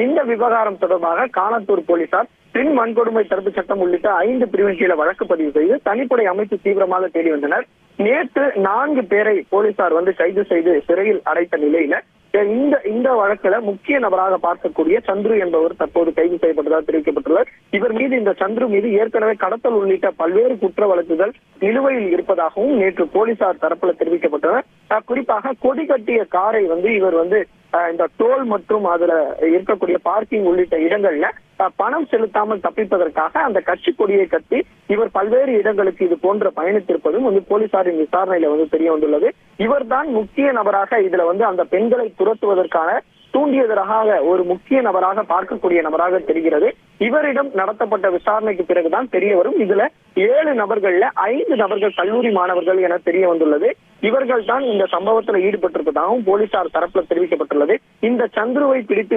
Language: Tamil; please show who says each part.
Speaker 1: இந்த விவகாரம் தொடர்பாக காணத்தூர் போலீசார் பெண் வன்கொடுமை தடுப்பு சட்டம் உள்ளிட்ட 5 பிரிவின் கீழ வழக்கு பதிவு செய்து தனிப்படை அமைத்து தீவிரமாக தேடி வந்தனர். நேற்று 4 பேரை போலீசார் கைது செய்து சிறையில் அடைத்த நிலையில இந்த வழக்குல முக்கிய நபராக பார்க்கக்கூடிய சந்துரு என்பவர் தற்போது கைது செய்யப்பட்டதாக தெரிவிக்கப்பட்டுள்ளார். இவர் மீது இந்த சந்துரு மீது ஏற்கனவே கடத்தல் உள்ளிட்ட பல்வேறு குற்ற வழக்குகள் நிலுவையில் இருப்பதாகவும் நேற்று போலீசார் தரப்புல தெரிவிக்கப்பட்டனர். குறிப்பாக கொடி கட்டிய காரை இவர் இந்த டோல் மற்றும் அதுல இருக்கக்கூடிய பார்க்கிங் உள்ளிட்ட இடங்கள்ல பணம் செலுத்தாமல் தப்பிப்பதற்காக அந்த கட்சி கொடியை கட்டி இவர் பல்வேறு இடங்களுக்கு இது போன்ற பயணித்திருப்பதும் போலீசாரின் விசாரணையில தெரிய வந்துள்ளது. இவர்தான் முக்கிய நபராக இதுல அந்த பெண்களை துரத்துவதற்கான தூண்டியதற்காக ஒரு முக்கிய நபராக பார்க்கக்கூடிய நபராக தெரிகிறது. இவரிடம் நடத்தப்பட்ட விசாரணைக்கு பிறகுதான் தெரிய வரும். இதுல 7 நபர்கள்ல 5 நபர்கள் கல்லூரி மாணவர்கள் என தெரிய வந்துள்ளது. இவர்கள் தான் இந்த சம்பவத்தில் ஈடுபட்டிருப்பதாகவும் போலீசார் தரப்புல தெரிவிக்கப்பட்டுள்ளது. இந்த சந்துருவை பிடித்து